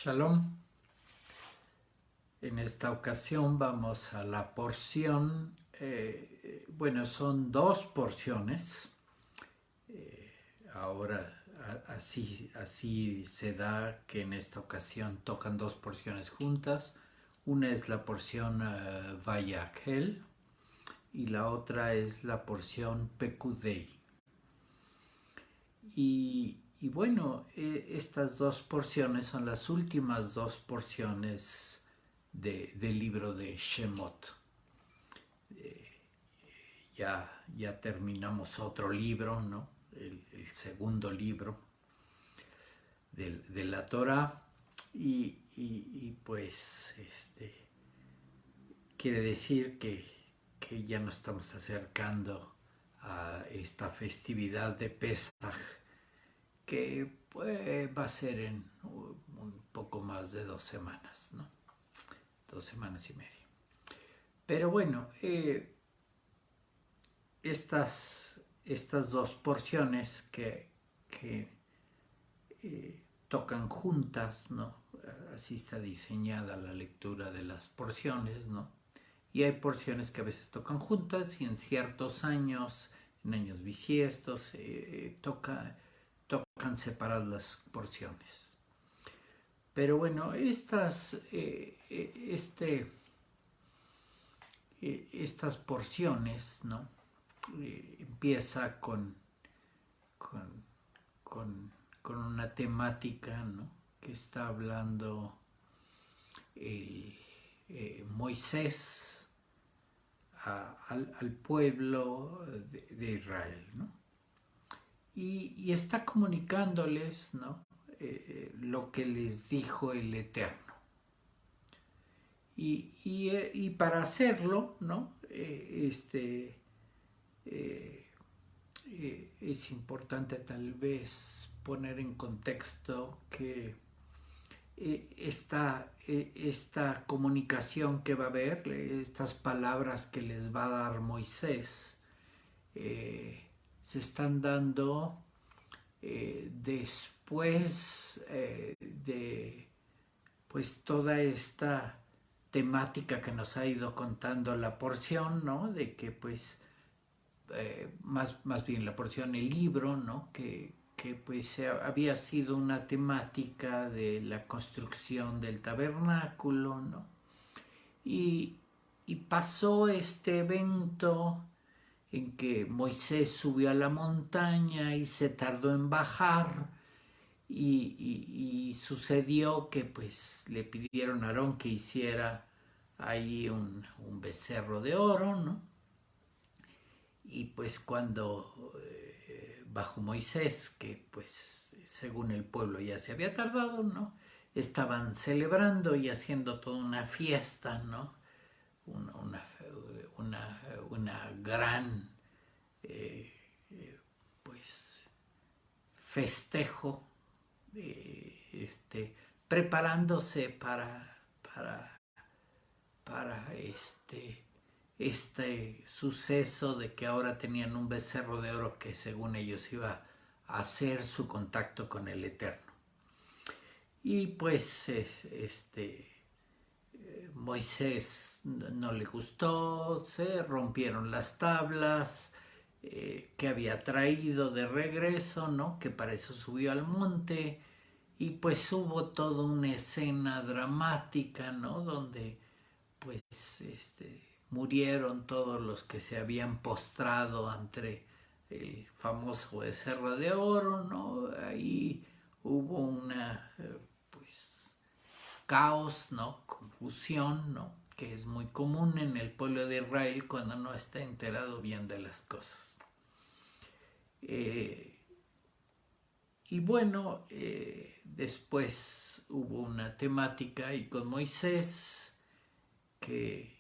Shalom. En esta ocasión vamos a la porción, son dos porciones. Ahora así se da que en esta ocasión tocan dos porciones juntas. Una es la porción Vayakhel y la otra es la porción Pekudei. Estas dos porciones son las últimas dos porciones del libro de Shemot. Ya terminamos otro libro, ¿no? El segundo libro de la Torah quiere decir que ya nos estamos acercando a esta festividad de Pesaj, que va a ser en un poco más de 2 semanas, ¿no? 2 semanas y media. Pero bueno, estas dos porciones que tocan juntas, ¿no? Así está diseñada la lectura de las porciones, ¿no? Y hay porciones que a veces tocan juntas y en ciertos años, en años bisiestos, tocan separadas las porciones. Pero bueno, estas porciones, ¿no? Empieza con una temática, ¿no? Que está hablando Moisés al pueblo de Israel, ¿no? Y está comunicándoles, ¿no? Lo que les dijo el Eterno. Y para hacerlo, ¿no? Es importante tal vez poner en contexto que esta comunicación que va a haber, estas palabras que les va a dar Moisés, se están dando después de pues toda esta temática que nos ha ido contando la porción, ¿no? De que pues más bien la porción, el libro, ¿no? Que pues había sido una temática de la construcción del tabernáculo, ¿no? Y pasó este evento en que Moisés subió a la montaña y se tardó en bajar y sucedió que pues le pidieron a Aarón que hiciera ahí un becerro de oro, ¿no? Y pues cuando bajo Moisés, que pues según el pueblo ya se había tardado, ¿no? Estaban celebrando y haciendo toda una fiesta, ¿no? Una gran pues festejo, preparándose para este suceso de que ahora tenían un becerro de oro que según ellos iba a hacer su contacto con el Eterno. Y pues Moisés no le gustó, se rompieron las tablas que había traído de regreso, ¿no? Que para eso subió al monte, y pues hubo toda una escena dramática, ¿no? Donde pues murieron todos los que se habían postrado ante el famoso becerro de oro, ¿no? Ahí hubo una pues caos, ¿no? Confusión, ¿no? Que es muy común en el pueblo de Israel cuando no está enterado bien de las cosas. Después hubo una temática y con Moisés que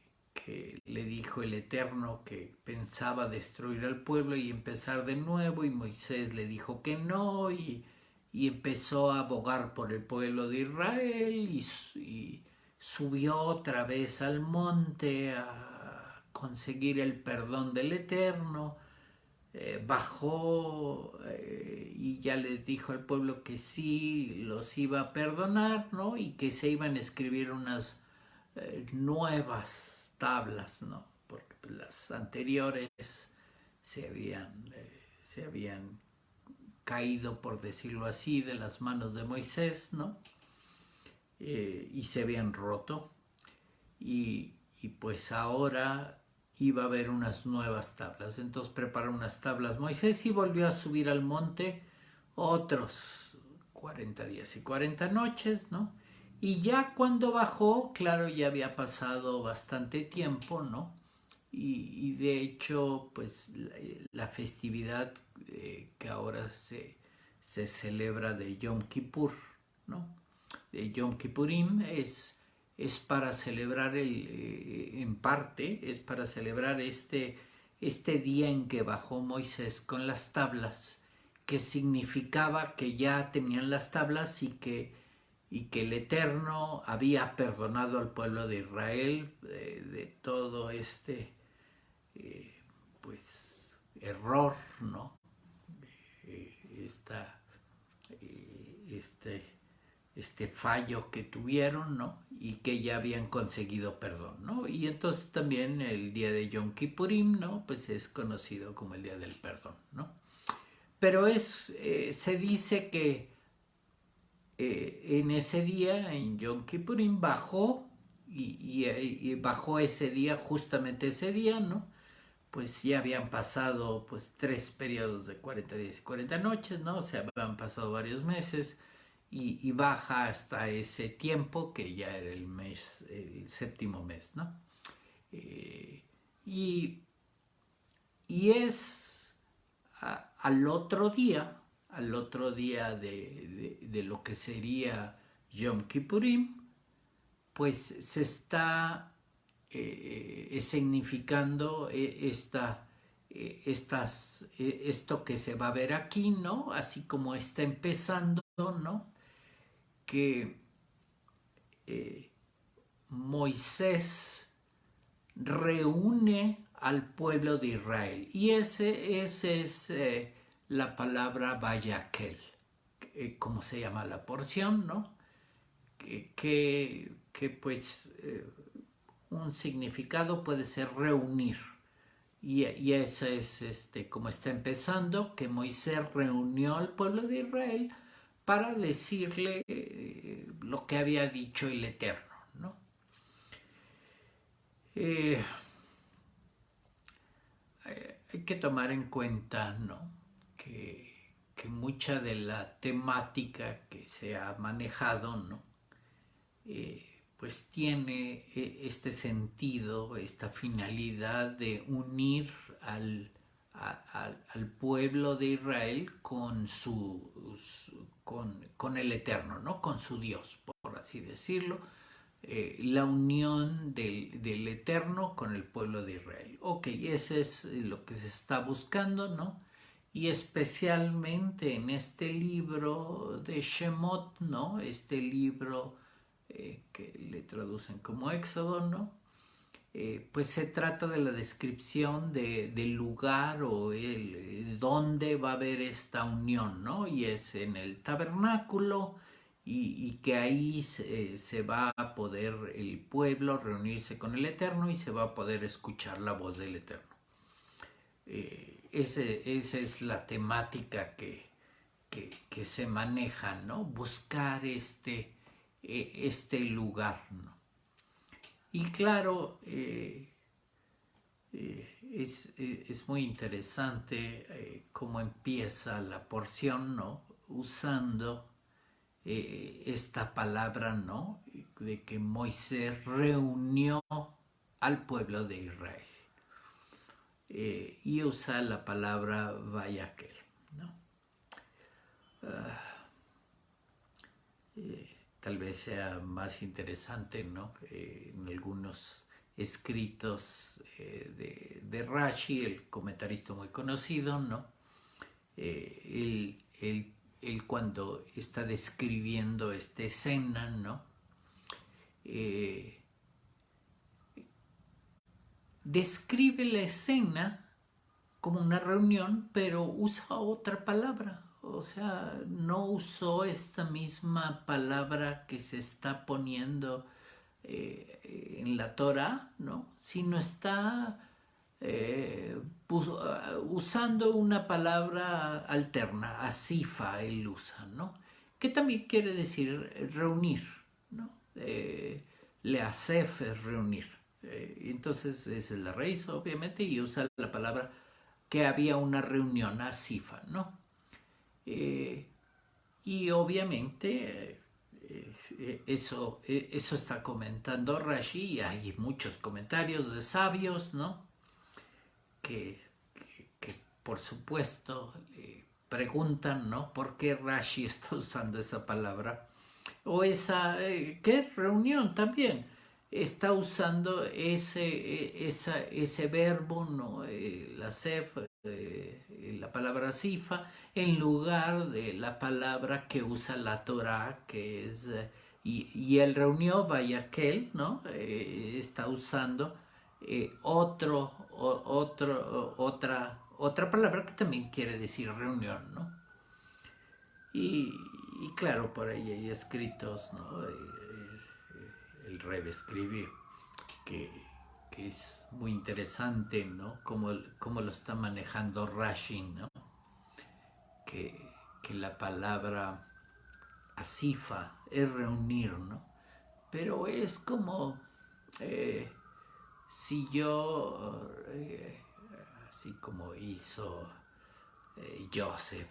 le dijo el Eterno que pensaba destruir al pueblo y empezar de nuevo, y Moisés le dijo que no, y empezó a abogar por el pueblo de Israel y subió otra vez al monte a conseguir el perdón del Eterno, bajó y ya les dijo al pueblo que sí los iba a perdonar, ¿no? Y que se iban a escribir unas nuevas tablas, ¿no? Porque pues, las anteriores se habían caído, por decirlo así, de las manos de Moisés, ¿no? Y se habían roto. Y pues ahora iba a haber unas nuevas tablas. Entonces preparó unas tablas Moisés y volvió a subir al monte otros 40 días y 40 noches, ¿no? Y ya cuando bajó, claro, ya había pasado bastante tiempo, ¿no? Y de hecho, pues la festividad que ahora se celebra de Yom Kippur, ¿no? De Yom Kippurim es para celebrar en parte, es para celebrar este día en que bajó Moisés con las tablas, que significaba que ya tenían las tablas y que el Eterno había perdonado al pueblo de Israel de todo pues error, ¿no? Esta, este fallo que tuvieron, ¿no? Y que ya habían conseguido perdón, ¿no? Y entonces también el día de Yom Kippurim, ¿no? Pues es conocido como el día del perdón, ¿no? Pero se dice que en ese día, en Yom Kippurim, bajó y bajó ese día, justamente ese día, ¿no? Pues ya habían pasado pues 3 periodos de 40 días y 40 noches, ¿no? O sea, habían pasado varios meses y baja hasta ese tiempo que ya era el séptimo mes, ¿no? Eh, y, y es al otro día de lo que sería Yom Kippurim, pues se está significando esto que se va a ver aquí, ¿no? Así como está empezando, ¿no? Que Moisés reúne al pueblo de Israel. Y ese es la palabra Vayaquel, como se llama la porción, ¿no? Que pues un significado puede ser reunir. Y eso es como está empezando, que Moisés reunió al pueblo de Israel para decirle lo que había dicho el Eterno, ¿no? Eh, hay que tomar en cuenta, ¿no? Que mucha de la temática que se ha manejado, ¿no? Pues tiene este sentido, esta finalidad de unir al pueblo de Israel con el Eterno, ¿no? Con su Dios, por así decirlo. La unión del Eterno con el pueblo de Israel. Ok, ese es lo que se está buscando, ¿no? Y especialmente en este libro de Shemot, ¿no? Este libro que le traducen como Éxodo, ¿no? Pues se trata de la descripción del lugar o dónde va a haber esta unión, ¿no? Y es en el tabernáculo y que ahí se va a poder el pueblo reunirse con el Eterno y se va a poder escuchar la voz del Eterno. Esa es la temática que se maneja, ¿no? Buscar este lugar, ¿no? Y claro, es muy interesante cómo empieza la porción, ¿no? Usando esta palabra, ¿no? De que Moisés reunió al pueblo de Israel. Y usa la palabra Vayaquel, ¿no? Tal vez sea más interesante, ¿no? En algunos escritos de Rashi, el comentarista muy conocido, ¿no? Él cuando está describiendo esta escena, ¿no? Describe la escena como una reunión, pero usa otra palabra. O sea, no usó esta misma palabra que se está poniendo en la Torah, ¿no? Sino está usando una palabra alterna, asifa él usa, ¿no? Que también quiere decir reunir, ¿no? Leasef es reunir. Entonces esa es la raíz, obviamente, y usa la palabra que había una reunión, asifa, ¿no? Eh, y obviamente eso está comentando Rashi y hay muchos comentarios de sabios, ¿no? Que, que por supuesto preguntan, ¿no? ¿Por qué Rashi está usando esa palabra? O esa, ¿qué? Reunión también. Está usando ese verbo, ¿no? La sef, la palabra sifa, en lugar de la palabra que usa la Torah, que es, y él reunió, vaya aquel, ¿no? Está usando otra palabra que también quiere decir reunión, ¿no? Y claro, por ahí hay escritos, ¿no? El Rebbe escribe que, que es muy interesante, ¿no? Cómo lo está manejando Rashi, ¿no? Que la palabra asifa es reunir, ¿no? Pero es como eh, si yo, así como hizo Joseph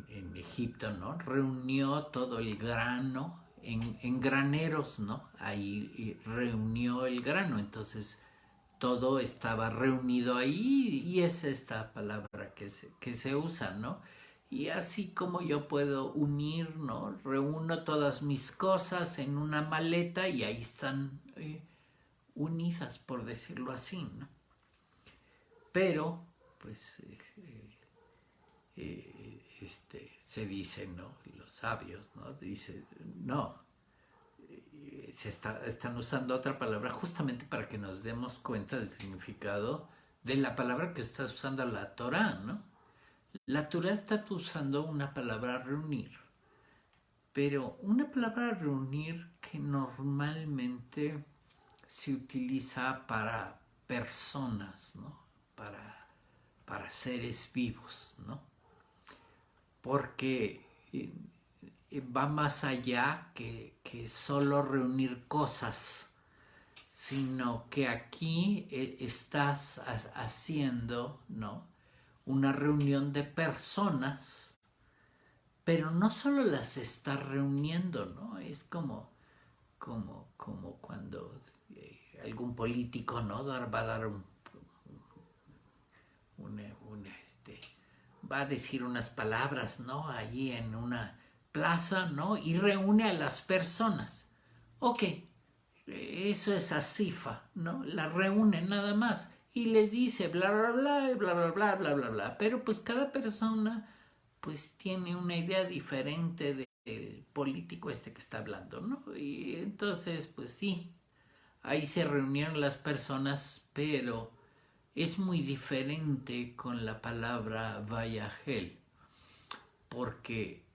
en Egipto, ¿no? Reunió todo el grano en graneros, ¿no? Ahí reunió el grano, entonces todo estaba reunido ahí y es esta palabra que se usa, ¿no? Y así como yo puedo unir, ¿no? Reúno todas mis cosas en una maleta y ahí están unidas, por decirlo así, ¿no? Pero, pues, se dice, ¿no? Los sabios, ¿no? Dicen, no, están usando otra palabra justamente para que nos demos cuenta del significado de la palabra que estás usando la Torah, ¿no? La Torah está usando una palabra reunir, pero una palabra reunir que normalmente se utiliza para personas, ¿no? Para seres vivos, ¿no? Porque va más allá que solo reunir cosas, sino que aquí estás haciendo, ¿no? Una reunión de personas, pero no solo las estás reuniendo, ¿no? Es como cuando algún político, ¿no? Va a dar va a decir unas palabras, ¿no? Allí en una plaza, ¿no? Y reúne a las personas. Ok, eso es asifa, ¿no? La reúne nada más y les dice bla, bla, bla, bla, bla, bla, bla, bla, bla. Pero pues cada persona pues tiene una idea diferente del político este que está hablando, ¿no? Y entonces, pues sí, ahí se reunieron las personas, pero es muy diferente con la palabra vayagel, porque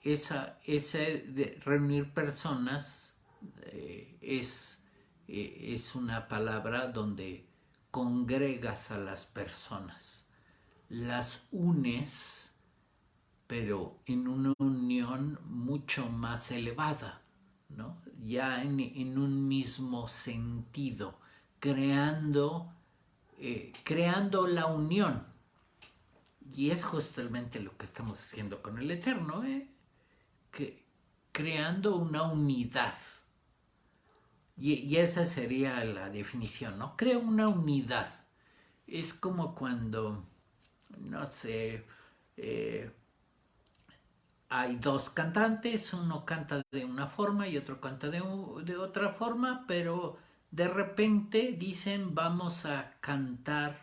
esa de reunir personas es una palabra donde congregas a las personas, las unes, pero en una unión mucho más elevada, ¿no? Ya en un mismo sentido, creando, creando la unión. Y es justamente lo que estamos haciendo con el Eterno, que, creando una unidad. Y esa sería la definición, ¿no? Crea una unidad. Es como cuando, no sé, hay dos cantantes, uno canta de una forma y otro canta de otra forma, pero de repente dicen vamos a cantar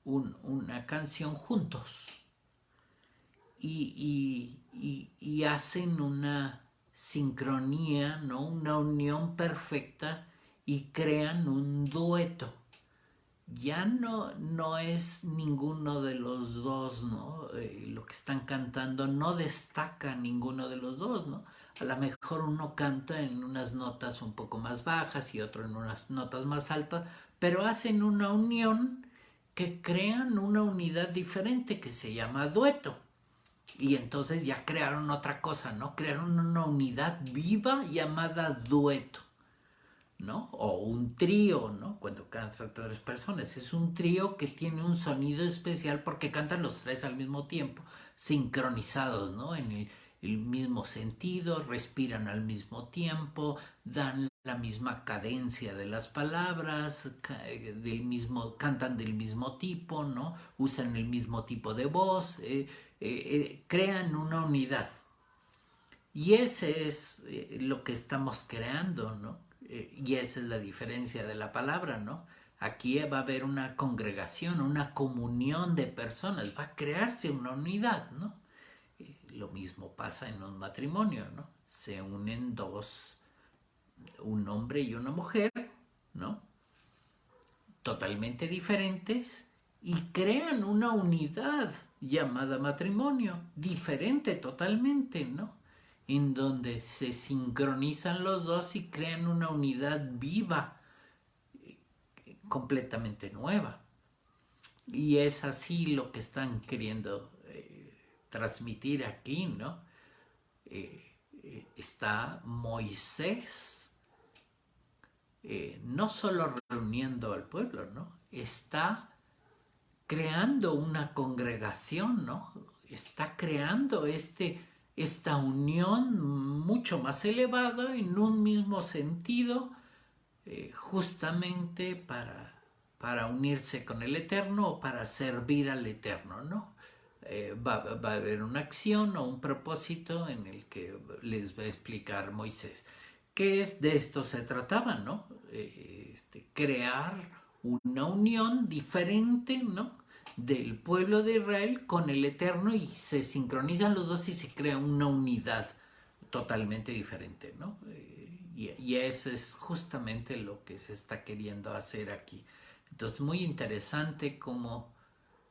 una canción juntos y hacen una sincronía, ¿no? Una unión perfecta y crean un dueto. Ya no es ninguno de los dos, ¿no? Lo que están cantando no destaca ninguno de los dos, ¿no? A lo mejor uno canta en unas notas un poco más bajas y otro en unas notas más altas, pero hacen una unión que crean una unidad diferente que se llama dueto. Y entonces ya crearon otra cosa, ¿no? Crearon una unidad viva llamada dueto, ¿no? O un trío, ¿no? Cuando cantan tres personas. Es un trío que tiene un sonido especial porque cantan los tres al mismo tiempo, sincronizados, ¿no? En el mismo sentido, respiran al mismo tiempo, dan la misma cadencia de las palabras, cantan del mismo tipo, ¿no? Usan el mismo tipo de voz, crean una unidad. Y ese es lo que estamos creando, ¿no? Y esa es la diferencia de la palabra, ¿no? Aquí va a haber una congregación, una comunión de personas, va a crearse una unidad, ¿no? Lo mismo pasa en un matrimonio, ¿no? Se unen dos, un hombre y una mujer, ¿no? Totalmente diferentes y crean una unidad llamada matrimonio, diferente totalmente, ¿no? En donde se sincronizan los dos y crean una unidad viva, completamente nueva. Y es así lo que están queriendo transmitir aquí, ¿no? Está Moisés no solo reuniendo al pueblo, ¿no? Está creando una congregación, ¿no? Está creando esta unión mucho más elevada en un mismo sentido, justamente para unirse con el Eterno o para servir al Eterno, ¿no? Va a haber una acción o un propósito en el que les va a explicar Moisés. ¿Qué es? De esto se trataba, ¿no? Crear una unión diferente, ¿no? Del pueblo de Israel con el Eterno y se sincronizan los dos y se crea una unidad totalmente diferente, ¿no? Y eso es justamente lo que se está queriendo hacer aquí. Entonces, muy interesante cómo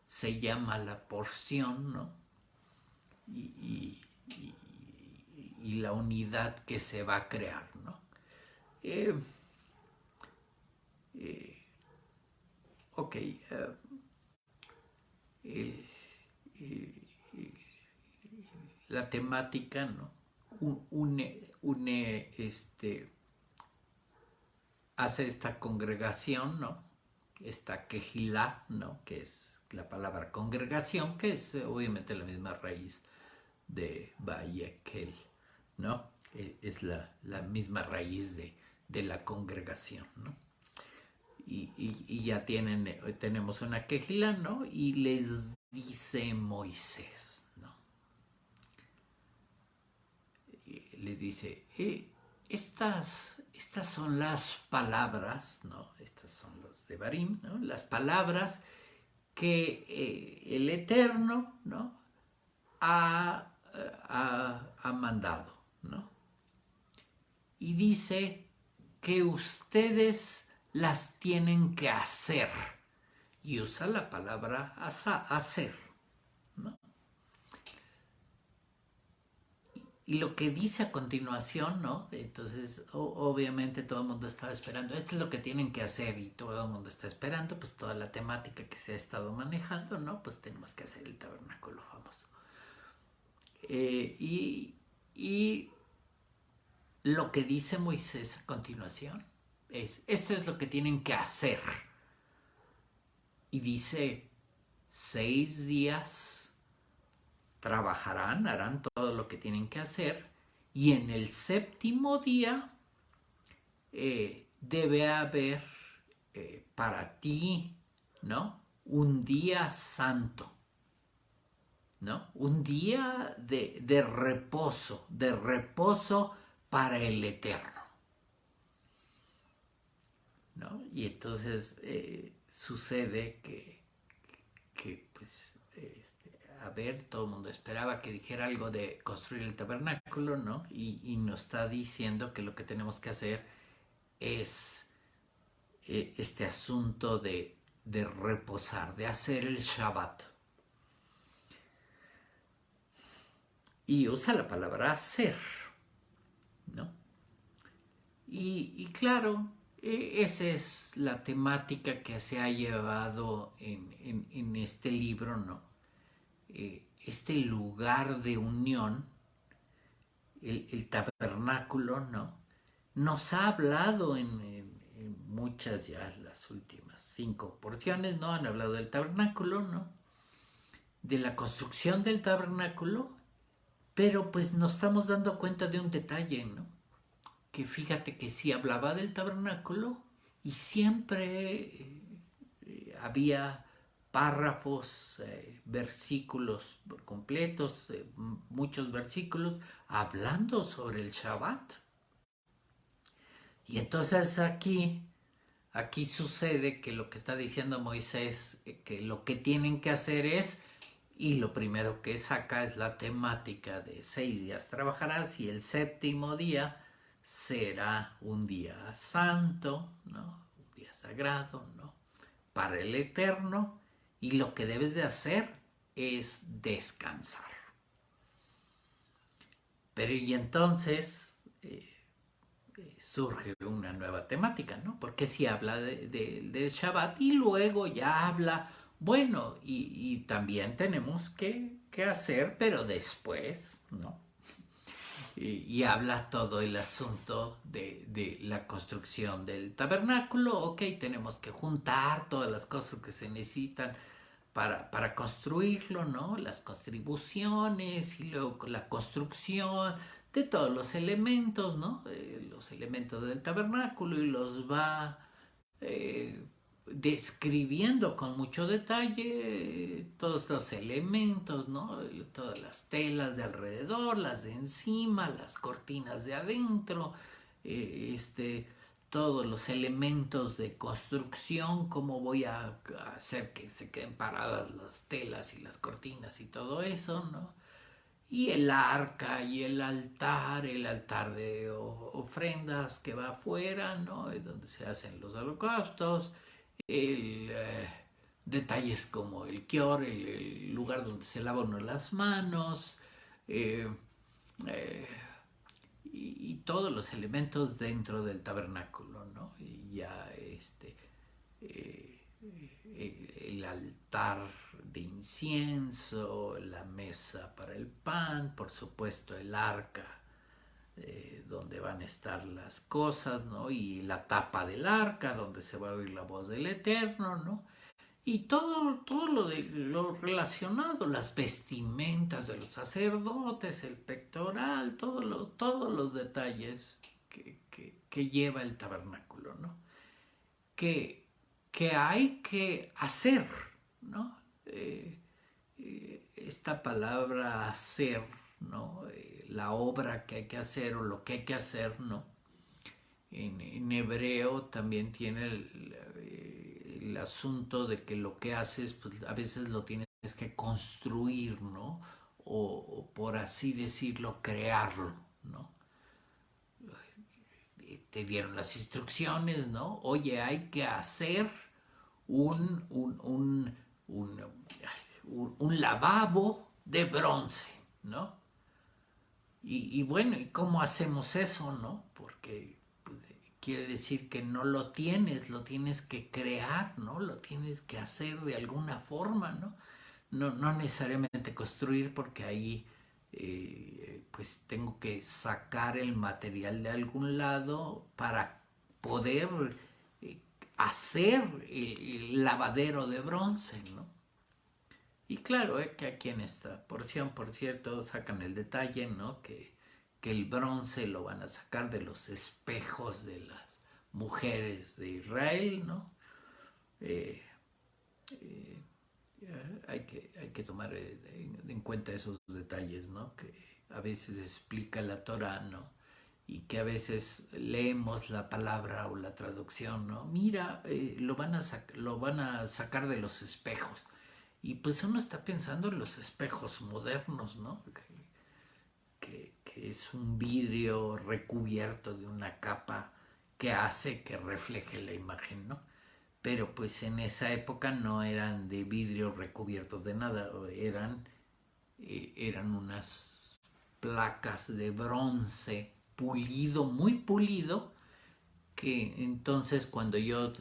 se llama la porción, ¿no? Y, y, y la unidad que se va a crear, ¿no? Eh, ok, el, la temática, ¿no? Hace esta congregación, ¿no? Esta quejilá, ¿no? Que es la palabra congregación, que es obviamente la misma raíz de Bayekel, ¿no? Es la misma raíz de la congregación, ¿no? Y ya tenemos una quejilá, ¿no? Y les dice Moisés, ¿no? Les dice, estas son las palabras, ¿no? Estas son los de Barim, ¿no? Las palabras que el Eterno, ¿no? ha mandado, ¿no? Y dice que ustedes las tienen que hacer. Y usa la palabra hacer, ¿no? Y lo que dice a continuación, ¿no? Entonces, obviamente todo el mundo estaba esperando, esto es lo que tienen que hacer y todo el mundo está esperando, pues toda la temática que se ha estado manejando, ¿no? Pues tenemos que hacer el tabernáculo famoso. Y lo que dice Moisés a continuación es, esto es lo que tienen que hacer. Y dice, 6 días trabajarán, harán todo lo que tienen que hacer, y en el séptimo día debe haber para ti, ¿no? Un día santo, ¿no? Un día de reposo para el Eterno, ¿no? Y entonces sucede que pues, a ver, todo el mundo esperaba que dijera algo de construir el tabernáculo, ¿no? Y nos está diciendo que lo que tenemos que hacer es este asunto de reposar, de hacer el Shabbat. Y usa la palabra hacer, ¿no? Y claro, esa es la temática que se ha llevado en este libro, ¿no? Este lugar de unión, el tabernáculo, ¿no? Nos ha hablado en muchas, ya las últimas 5 porciones, ¿no? Han hablado del tabernáculo, ¿no? De la construcción del tabernáculo, pero pues nos estamos dando cuenta de un detalle, ¿no? Que fíjate que sí hablaba del tabernáculo y siempre había párrafos, versículos completos, muchos versículos hablando sobre el Shabbat. Y entonces aquí sucede que lo que está diciendo Moisés, que lo que tienen que hacer es, y lo primero que saca es la temática de 6 días trabajarás y el séptimo día será un día santo, ¿no? Un día sagrado, ¿no? Para el Eterno, y lo que debes de hacer es descansar. Pero y entonces surge una nueva temática, ¿no? Porque si habla del Shabbat y luego ya habla, bueno, y también tenemos que hacer, pero después, ¿no? Y habla todo el asunto de la construcción del tabernáculo. Ok, tenemos que juntar todas las cosas que se necesitan para construirlo, ¿no? Las contribuciones y luego la construcción de todos los elementos, ¿no? Los elementos del tabernáculo, y los va describiendo con mucho detalle todos los elementos, ¿no? Todas las telas de alrededor, las de encima, las cortinas de adentro, todos los elementos de construcción, cómo voy a hacer que se queden paradas las telas y las cortinas y todo eso, ¿no? Y el arca y el altar de ofrendas que va afuera, ¿no? Es donde se hacen los holocaustos, detalles como el kior, el lugar donde se lava uno las manos, eh, eh, y todos los elementos dentro del tabernáculo, ¿no? Y ya el altar de incienso, la mesa para el pan, por supuesto el arca donde van a estar las cosas, ¿no? Y la tapa del arca donde se va a oír la voz del Eterno, ¿no? Y todo lo relacionado, las vestimentas de los sacerdotes, el pectoral, todos los detalles que lleva el tabernáculo, ¿no? Que hay que hacer, ¿no? Esta palabra hacer, ¿no? La obra que hay que hacer o lo que hay que hacer, ¿no? En hebreo también tiene el asunto de que lo que haces, pues a veces lo tienes que construir, ¿no? O por así decirlo, crearlo, ¿no? Te dieron las instrucciones, ¿no? Oye, hay que hacer un lavabo de bronce, ¿no? Y bueno, ¿y cómo hacemos eso, no? Porque pues, quiere decir que no lo tienes que crear, ¿no? Lo tienes que hacer de alguna forma, ¿no? No necesariamente construir, porque ahí pues tengo que sacar el material de algún lado para poder hacer el lavadero de bronce, ¿no? Y claro, que aquí en esta porción, por cierto, sacan el detalle, ¿no? Que el bronce lo van a sacar de los espejos de las mujeres de Israel, ¿no? Hay que tomar en cuenta esos detalles, ¿no? Que a veces explica la Torah, ¿no? Y que a veces leemos la palabra o la traducción, ¿no? Mira, lo van a sacar de los espejos. Y pues uno está pensando en los espejos modernos, ¿no? Que es un vidrio recubierto de una capa que hace que refleje la imagen, ¿no? Pero pues en esa época no eran de vidrio recubiertos de nada, eran unas placas de bronce pulido, muy pulido, que entonces cuando yo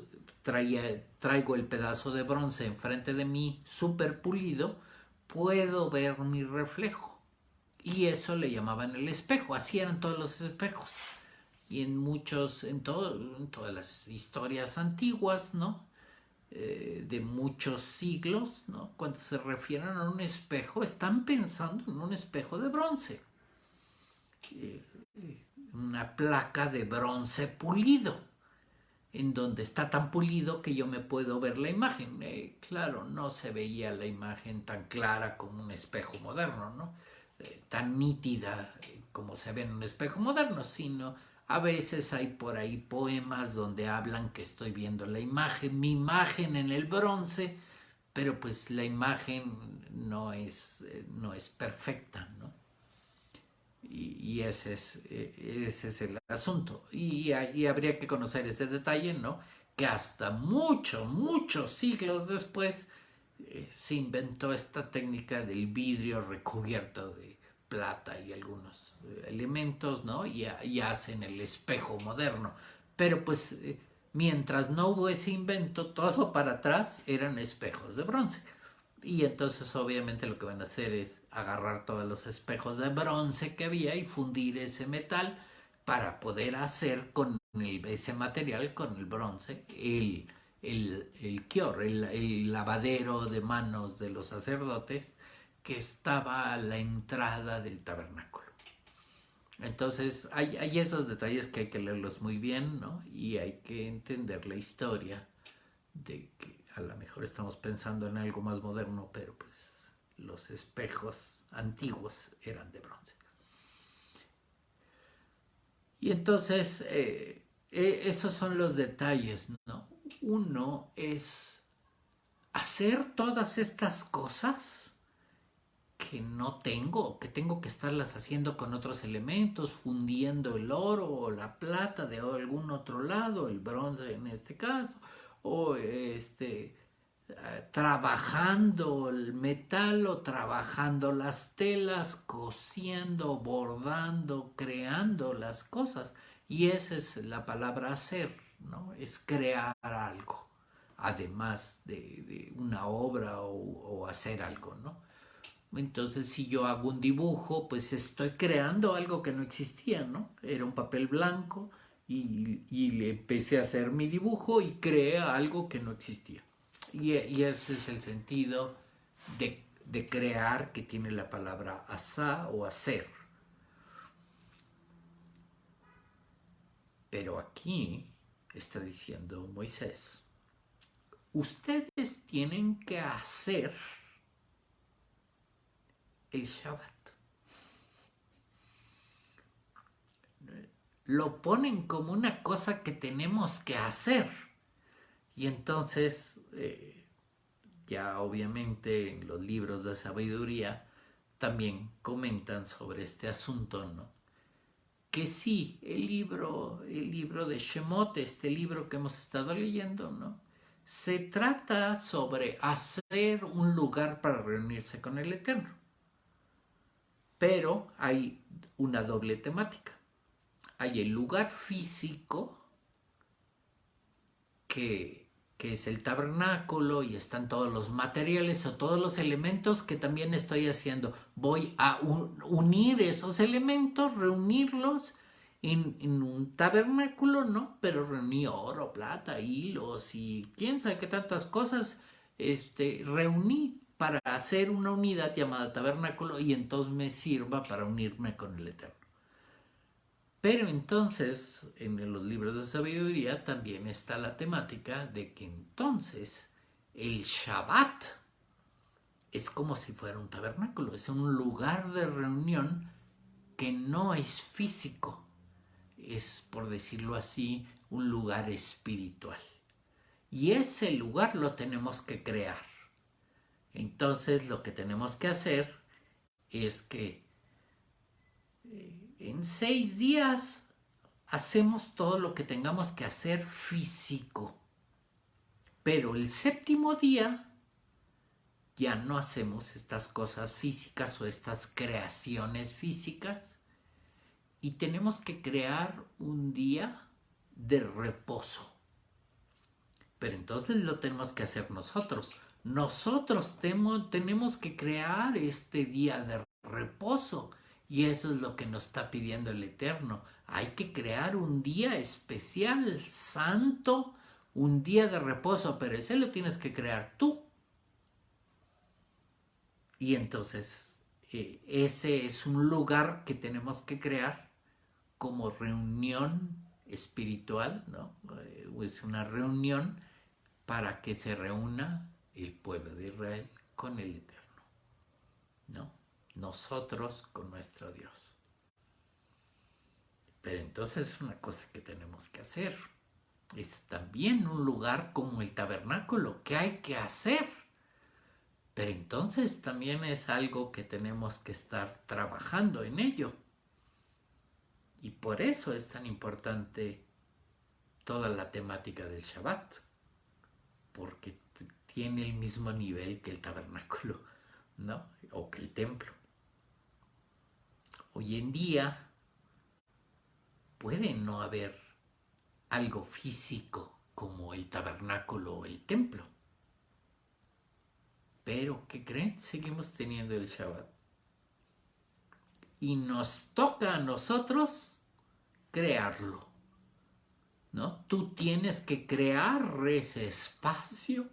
traigo el pedazo de bronce enfrente de mí, súper pulido, puedo ver mi reflejo. Y eso le llamaban el espejo. Así eran todos los espejos. Y en todas las historias antiguas, ¿no? De muchos siglos, ¿no? Cuando se refieren a un espejo, están pensando en un espejo de bronce. Una placa de bronce pulido, en donde está tan pulido que yo me puedo ver la imagen. Claro, no se veía la imagen tan clara como un espejo moderno, ¿no? Tan nítida como se ve en un espejo moderno, sino a veces hay por ahí poemas donde hablan que estoy viendo la imagen, mi imagen en el bronce, pero pues la imagen no es perfecta, ¿no? Y ese es el asunto. Y habría que conocer ese detalle, ¿no? Que hasta muchos siglos después se inventó esta técnica del vidrio recubierto de plata y algunos elementos, ¿no? Y hacen el espejo moderno. Pero pues mientras no hubo ese invento, todo para atrás eran espejos de bronce. Y entonces obviamente lo que van a hacer es agarrar todos los espejos de bronce que había y fundir ese metal para poder hacer con ese material, con el bronce, el kior, el lavadero de manos de los sacerdotes que estaba a la entrada del tabernáculo. Entonces hay esos detalles que hay que leerlos muy bien, ¿no? Y hay que entender la historia de que a lo mejor estamos pensando en algo más moderno, pero pues los espejos antiguos eran de bronce. Y entonces esos son los detalles, ¿no? Uno es hacer todas estas cosas que no tengo, que tengo que estarlas haciendo con otros elementos, fundiendo el oro o la plata de algún otro lado, el bronce en este caso, o trabajando el metal o trabajando las telas, cosiendo, bordando, creando las cosas. Y esa es la palabra hacer, ¿no? Es crear algo, además de una obra o hacer algo, ¿no? Entonces, si yo hago un dibujo, pues estoy creando algo que no existía, ¿no? Era un papel blanco y le empecé a hacer mi dibujo y creé algo que no existía. Y ese es el sentido de crear que tiene la palabra asá o hacer. Pero aquí está diciendo Moisés, ustedes tienen que hacer el Shabbat. Lo ponen como una cosa que tenemos que hacer. Y entonces, ya obviamente en los libros de sabiduría también comentan sobre este asunto, ¿no? Que sí, el libro de Shemot, este libro que hemos estado leyendo, ¿no? Se trata sobre hacer un lugar para reunirse con el Eterno. Pero hay una doble temática. Hay el lugar físico que es el tabernáculo y están todos los materiales o todos los elementos que también estoy haciendo. Voy a unir esos elementos, reunirlos en un tabernáculo, ¿no? Pero reuní oro, plata, hilos y quién sabe qué tantas cosas reuní para hacer una unidad llamada tabernáculo y entonces me sirva para unirme con el Eterno. Pero entonces, en los libros de sabiduría también está la temática de que entonces el Shabbat es como si fuera un tabernáculo, es un lugar de reunión que no es físico, es, por decirlo así, un lugar espiritual. Y ese lugar lo tenemos que crear. Entonces lo que tenemos que hacer es que en 6 días hacemos todo lo que tengamos que hacer físico. Pero el séptimo día ya no hacemos estas cosas físicas o estas creaciones físicas y tenemos que crear un día de reposo. Pero entonces lo tenemos que hacer nosotros. Nosotros tenemos que crear este día de reposo. Y eso es lo que nos está pidiendo el Eterno. Hay que crear un día especial, santo, un día de reposo, pero ese lo tienes que crear tú. Y entonces ese es un lugar que tenemos que crear como reunión espiritual, ¿no? Es una reunión para que se reúna el pueblo de Israel con el Eterno, ¿no? Nosotros con nuestro Dios. Pero entonces es una cosa que tenemos que hacer. Es también un lugar como el tabernáculo que hay que hacer. Pero entonces también es algo que tenemos que estar trabajando en ello. Y por eso es tan importante toda la temática del Shabbat. Porque tiene el mismo nivel que el tabernáculo, ¿no? O que el templo. Hoy en día puede no haber algo físico como el tabernáculo o el templo. Pero, ¿qué creen? Seguimos teniendo el Shabbat. Y nos toca a nosotros crearlo, ¿no? Tú tienes que crear ese espacio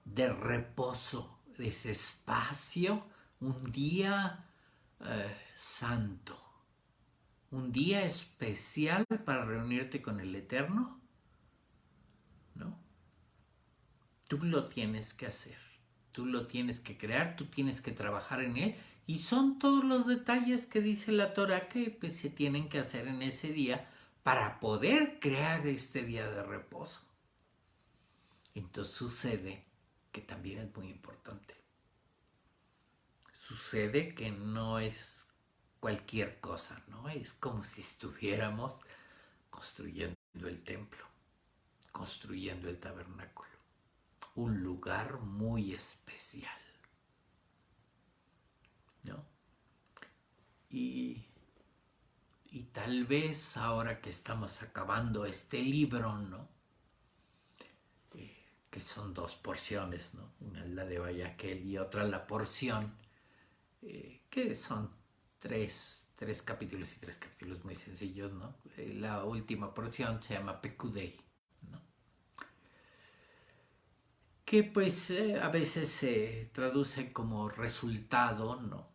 de reposo, ese espacio, un día santo, un día especial para reunirte con el Eterno, ¿no? Tú lo tienes que hacer, tú lo tienes que crear, tú tienes que trabajar en él y son todos los detalles que dice la Torah que pues, se tienen que hacer en ese día para poder crear este día de reposo. Entonces sucede que también es muy importante. Sucede que no es cualquier cosa, ¿no? Es como si estuviéramos construyendo el templo, construyendo el tabernáculo. Un lugar muy especial, ¿no? Y tal vez ahora que estamos acabando este libro, ¿no? Que son dos porciones, ¿no? Una es la de Vayaquel y otra la porción, que son tres capítulos y tres capítulos muy sencillos, ¿no? La última porción se llama Pekudei, ¿no? Que pues a veces se traduce como resultado, ¿no?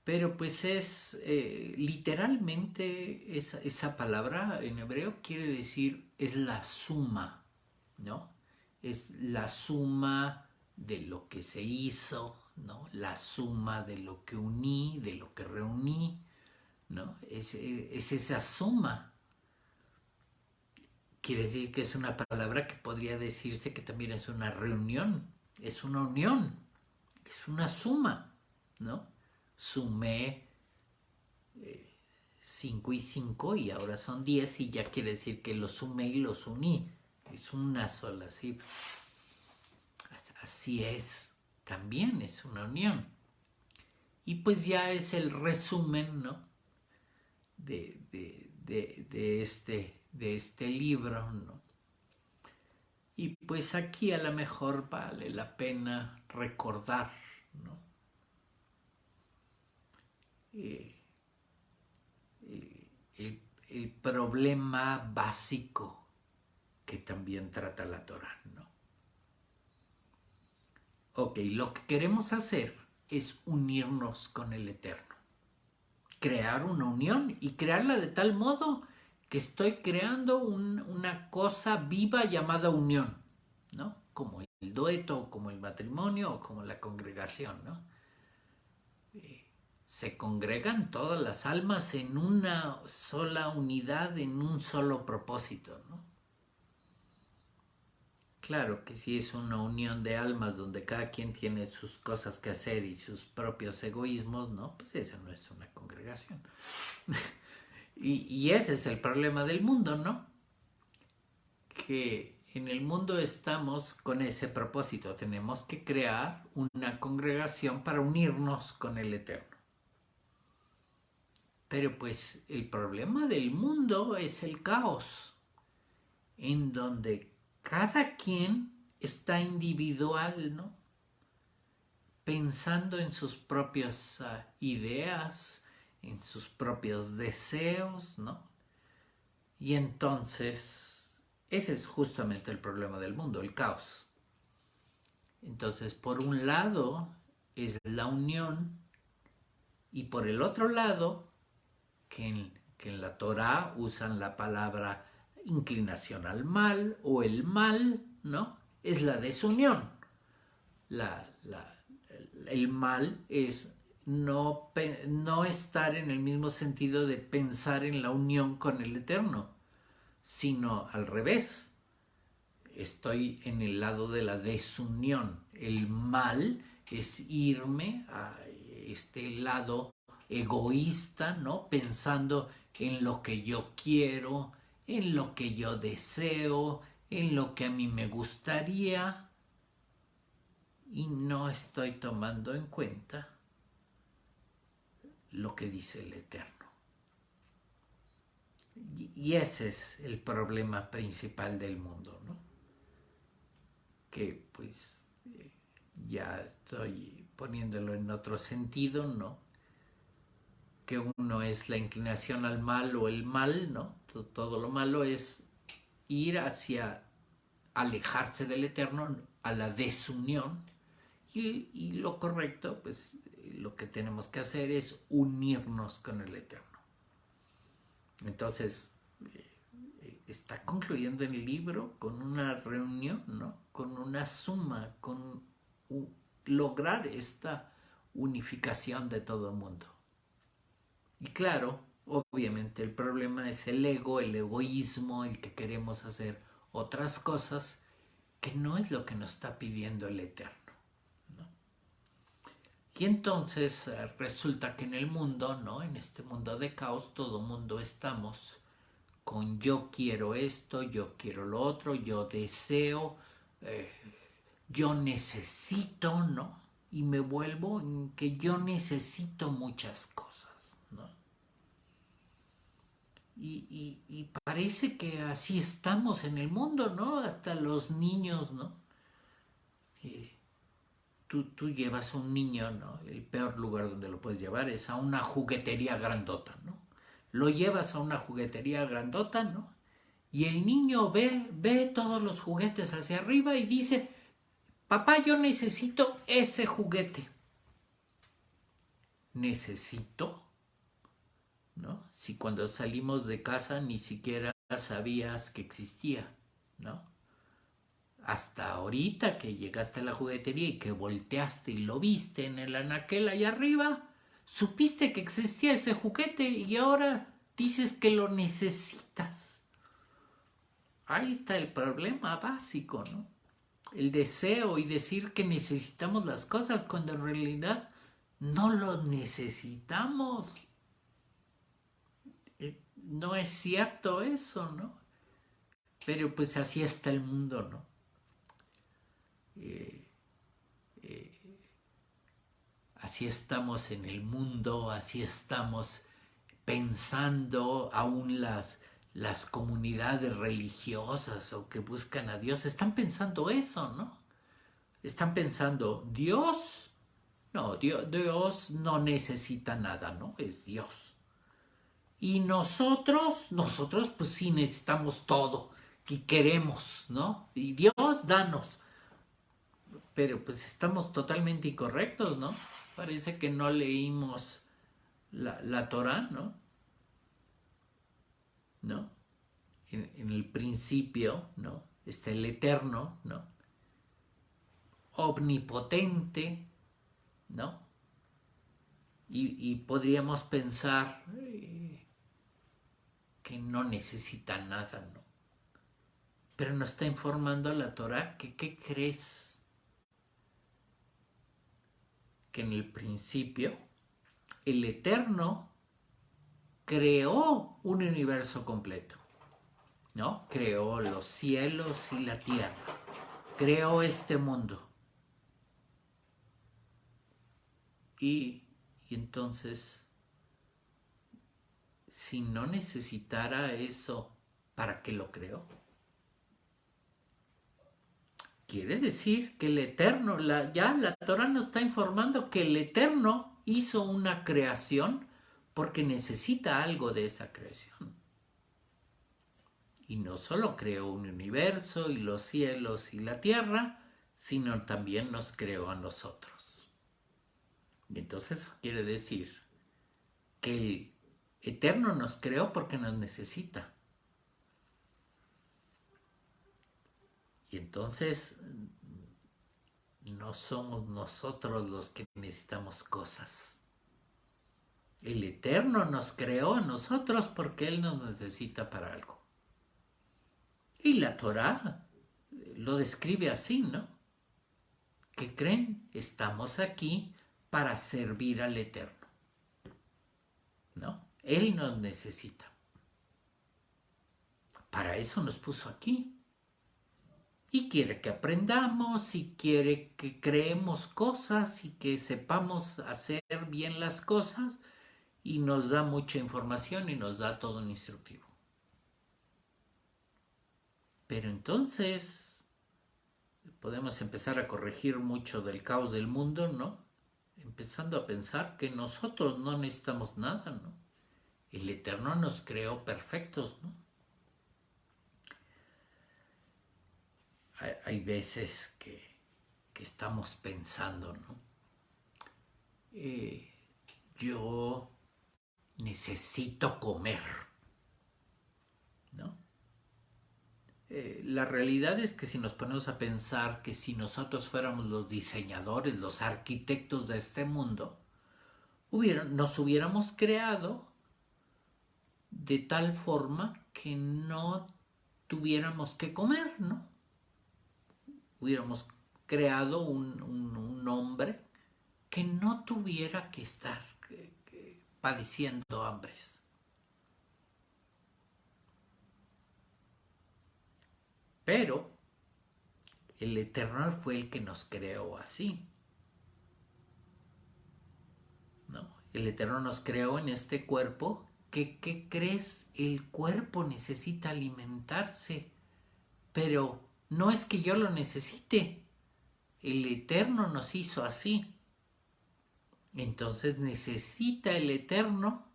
Pero pues es literalmente esa palabra en hebreo quiere decir es la suma, ¿no? Es la suma de lo que se hizo, ¿no? La suma de lo que uní, de lo que reuní, ¿no? Es esa suma. Quiere decir que es una palabra que podría decirse que también es una reunión, es una unión, es una suma, ¿no? Sumé 5 y 5 y ahora son 10 y ya quiere decir que los sumé y los uní. Es una sola cifra. Así es, también es una unión. Y pues ya es el resumen, ¿no? de este libro, ¿no? Y pues aquí a lo mejor vale la pena recordar, ¿no? El problema básico que también trata la Torah, ¿no? Ok, lo que queremos hacer es unirnos con el Eterno. Crear una unión y crearla de tal modo que estoy creando una cosa viva llamada unión, ¿no? Como el dueto, como el matrimonio o como la congregación, ¿no? Se congregan todas las almas en una sola unidad, en un solo propósito, ¿no? Claro que si es una unión de almas donde cada quien tiene sus cosas que hacer y sus propios egoísmos, ¿no? Pues esa no es una congregación. Y ese es el problema del mundo, ¿no? Que en el mundo estamos con ese propósito. Tenemos que crear una congregación para unirnos con el Eterno. Pero pues el problema del mundo es el caos, en donde cada quien está individual, ¿no? Pensando en sus propias ideas, en sus propios deseos, ¿no? Y entonces, ese es justamente el problema del mundo, el caos. Entonces, por un lado es la unión y por el otro lado, que en la Torá usan la palabra inclinación al mal o el mal, ¿no? Es la desunión. El mal es no estar en el mismo sentido de pensar en la unión con el Eterno, sino al revés. Estoy en el lado de la desunión. El mal es irme a este lado egoísta, ¿no? Pensando en lo que yo quiero, en lo que yo deseo, en lo que a mí me gustaría, y no estoy tomando en cuenta lo que dice el Eterno. Y ese es el problema principal del mundo, ¿no? Que pues ya estoy poniéndolo en otro sentido, ¿no? Que uno es la inclinación al mal o el mal, ¿no? Todo lo malo es ir hacia alejarse del Eterno, a la desunión, y lo correcto, pues lo que tenemos que hacer es unirnos con el Eterno. Entonces, está concluyendo el libro con una reunión, ¿no? Con una suma, con lograr esta unificación de todo el mundo. Y claro, obviamente el problema es el ego, el egoísmo, el que queremos hacer otras cosas, que no es lo que nos está pidiendo el Eterno, ¿no? Y entonces resulta que en el mundo, ¿no? En este mundo de caos, todo mundo estamos con yo quiero esto, yo quiero lo otro, yo deseo, yo necesito, ¿no? Y me vuelvo en que yo necesito muchas cosas, ¿no? Y parece que así estamos en el mundo, ¿no? Hasta los niños, ¿no? Tú llevas a un niño, ¿no? El peor lugar donde lo puedes llevar es a una juguetería grandota, ¿no? Lo llevas a una juguetería grandota, ¿no? Y el niño ve todos los juguetes hacia arriba y dice, papá, yo necesito ese juguete. Necesito, ¿no? Si cuando salimos de casa ni siquiera sabías que existía, ¿no? Hasta ahorita que llegaste a la juguetería y que volteaste y lo viste en el anaquel allá arriba, supiste que existía ese juguete y ahora dices que lo necesitas. Ahí está el problema básico, ¿no? El deseo y decir que necesitamos las cosas cuando en realidad no lo necesitamos. No es cierto eso, ¿no? Pero pues así está el mundo, ¿no? Así estamos en el mundo, así estamos pensando, aún las comunidades religiosas o que buscan a Dios, están pensando eso, ¿no? Están pensando, Dios, no, Dios no necesita nada, ¿no? Es Dios. Y nosotros pues sí necesitamos todo, que queremos, ¿no? Y Dios, danos. Pero pues estamos totalmente incorrectos, ¿no? Parece que no leímos la Torah, ¿no? ¿No? En el principio, ¿no? Está el Eterno, ¿no? Omnipotente, ¿no? Y podríamos pensar que no necesita nada, ¿no? Pero nos está informando la Torah que, ¿qué crees? Que en el principio el Eterno creó un universo completo, ¿no? Creó los cielos y la tierra, creó este mundo. Y entonces, si no necesitara eso, ¿para qué lo creó? Quiere decir que el Eterno, ya la Torah nos está informando que el Eterno hizo una creación porque necesita algo de esa creación. Y no solo creó un universo y los cielos y la tierra, sino también nos creó a nosotros. Y entonces eso quiere decir que el Eterno nos creó porque nos necesita. Y entonces no somos nosotros los que necesitamos cosas. El Eterno nos creó a nosotros porque Él nos necesita para algo. Y la Torá lo describe así, ¿no? ¿Qué creen? Estamos aquí para servir al Eterno, ¿no? Él nos necesita. Para eso nos puso aquí. Y quiere que aprendamos, y quiere que creemos cosas y que sepamos hacer bien las cosas, y nos da mucha información y nos da todo un instructivo. Pero entonces podemos empezar a corregir mucho del caos del mundo, ¿no? Empezando a pensar que nosotros no necesitamos nada, ¿no? El Eterno nos creó perfectos, ¿no? Hay veces que estamos pensando, ¿no? Yo necesito comer, ¿no? La realidad es que si nos ponemos a pensar que si nosotros fuéramos los diseñadores, los arquitectos de este mundo, nos hubiéramos creado de tal forma que no tuviéramos que comer, ¿no? Hubiéramos creado un hombre que no tuviera que estar padeciendo hambres. Pero el Eterno fue el que nos creó así, ¿no? El Eterno nos creó en este cuerpo que, ¿qué crees? El cuerpo necesita alimentarse, pero no es que yo lo necesite. El Eterno nos hizo así. Entonces necesita el Eterno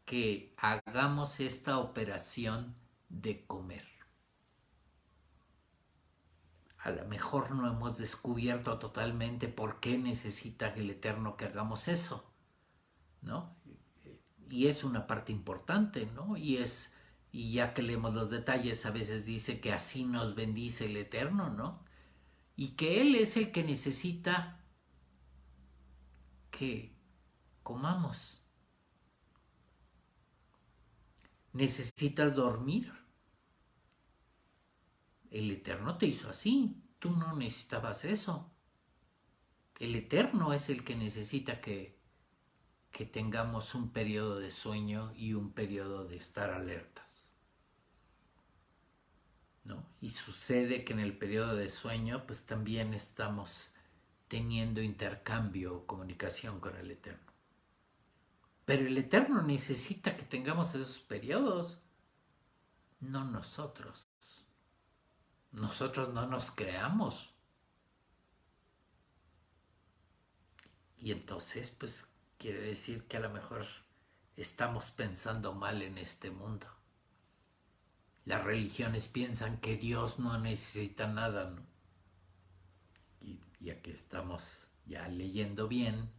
que hagamos esta operación de comer. A lo mejor no hemos descubierto totalmente por qué necesita el Eterno que hagamos eso, ¿no? Y es una parte importante, ¿no? Y ya que leemos los detalles, a veces dice que así nos bendice el Eterno, ¿no? Y que Él es el que necesita que comamos. ¿Necesitas dormir? El Eterno te hizo así. Tú no necesitabas eso. El Eterno es el que necesita que tengamos un periodo de sueño y un periodo de estar alertas, ¿no? Y sucede que en el periodo de sueño pues también estamos teniendo intercambio o comunicación con el Eterno. Pero el Eterno necesita que tengamos esos periodos, no nosotros. Nosotros no nos creamos. Y entonces, pues, quiere decir que a lo mejor estamos pensando mal en este mundo. Las religiones piensan que Dios no necesita nada, ¿no? Y aquí estamos ya leyendo bien.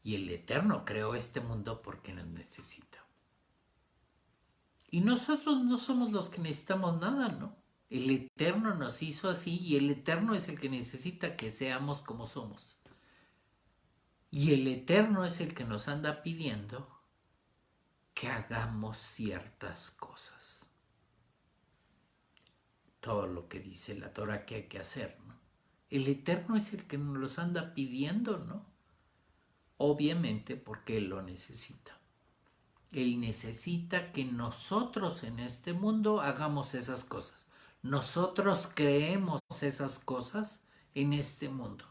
Y el Eterno creó este mundo porque nos necesita. Y nosotros no somos los que necesitamos nada, ¿no? El Eterno nos hizo así y el Eterno es el que necesita que seamos como somos. Y el Eterno es el que nos anda pidiendo que hagamos ciertas cosas. Todo lo que dice la Torah que hay que hacer, ¿no? El Eterno es el que nos los anda pidiendo, ¿no? Obviamente porque Él lo necesita. Él necesita que nosotros en este mundo hagamos esas cosas. Nosotros creemos esas cosas en este mundo.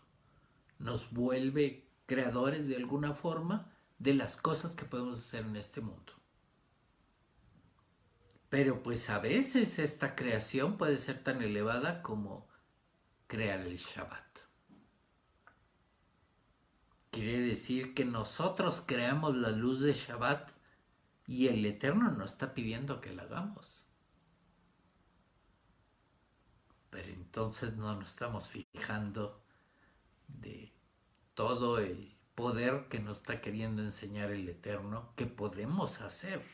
Nos vuelve creadores de alguna forma de las cosas que podemos hacer en este mundo. Pero pues a veces esta creación puede ser tan elevada como crear el Shabbat. Quiere decir que nosotros creamos la luz de Shabbat y el Eterno nos está pidiendo que la hagamos. Pero entonces no nos estamos fijando de todo el poder que nos está queriendo enseñar el Eterno que podemos hacer.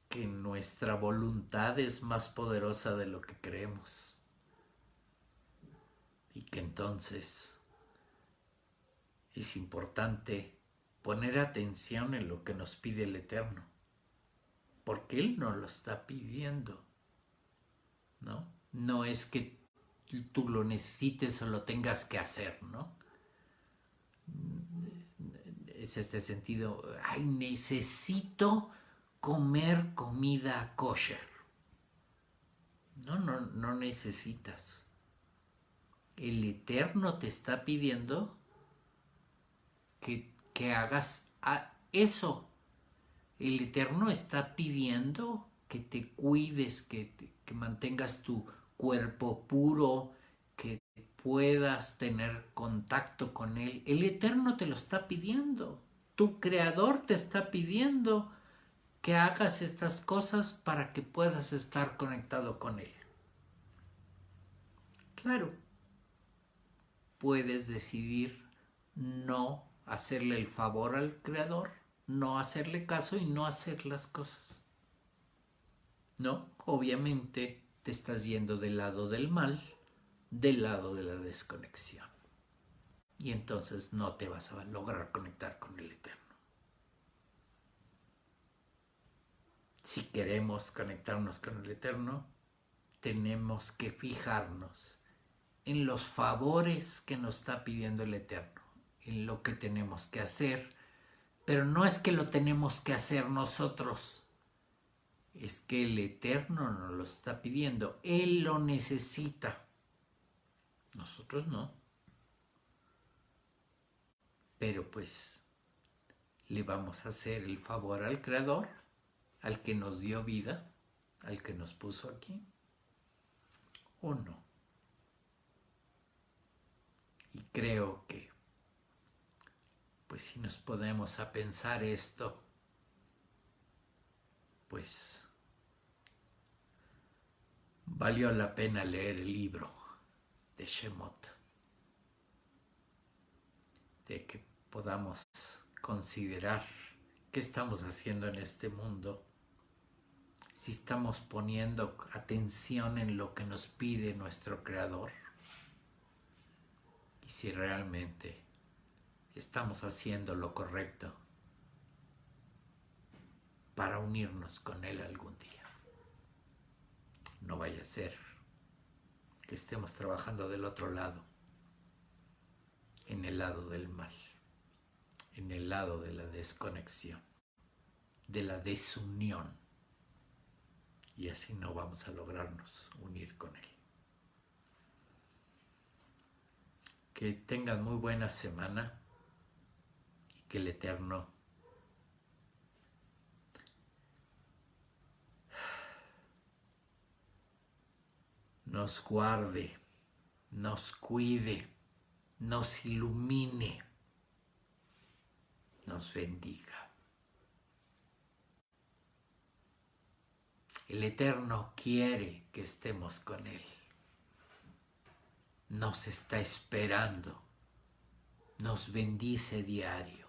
Que nuestra voluntad es más poderosa de lo que creemos. Y que entonces es importante poner atención en lo que nos pide el Eterno. Porque Él nos lo está pidiendo. ¿No? No es que tú lo necesites o lo tengas que hacer, ¿no? Es este sentido, ay, necesito comer comida kosher. No necesitas. El Eterno te está pidiendo que hagas eso. El Eterno está pidiendo que te cuides, que mantengas tu cuerpo puro, que puedas tener contacto con Él. El Eterno te lo está pidiendo. Tu Creador te está pidiendo que hagas estas cosas para que puedas estar conectado con Él. Claro, puedes decidir no hacerle el favor al Creador, no hacerle caso y no hacer las cosas. No, obviamente te estás yendo del lado del mal, del lado de la desconexión. Y entonces no te vas a lograr conectar con el Eterno. Si queremos conectarnos con el Eterno, tenemos que fijarnos en los favores que nos está pidiendo el Eterno, en lo que tenemos que hacer, pero no es que lo tenemos que hacer nosotros, es que el Eterno nos lo está pidiendo, Él lo necesita, nosotros no. Pero pues le vamos a hacer el favor al Creador, al que nos dio vida, al que nos puso aquí, ¿o no? Y creo que, pues si nos ponemos a pensar esto, pues valió la pena leer el libro de Shemot, de que podamos considerar qué estamos haciendo en este mundo, si estamos poniendo atención en lo que nos pide nuestro Creador y si realmente estamos haciendo lo correcto para unirnos con Él algún día. No vaya a ser que estemos trabajando del otro lado, en el lado del mal, en el lado de la desconexión, de la desunión, y así no vamos a lograrnos unir con Él. Que tengan muy buena semana y que el Eterno nos guarde, nos cuide, nos ilumine, nos bendiga. El Eterno quiere que estemos con Él. Nos está esperando, nos bendice diario,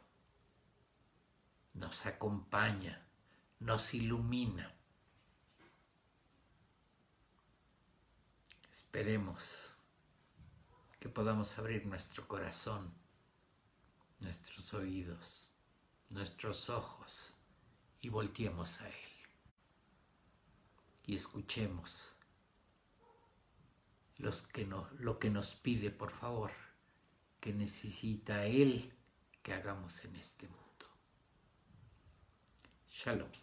nos acompaña, nos ilumina. Esperemos que podamos abrir nuestro corazón, nuestros oídos, nuestros ojos y volteemos a Él. Y escuchemos lo que nos pide, por favor, que necesita Él que hagamos en este mundo. Shalom.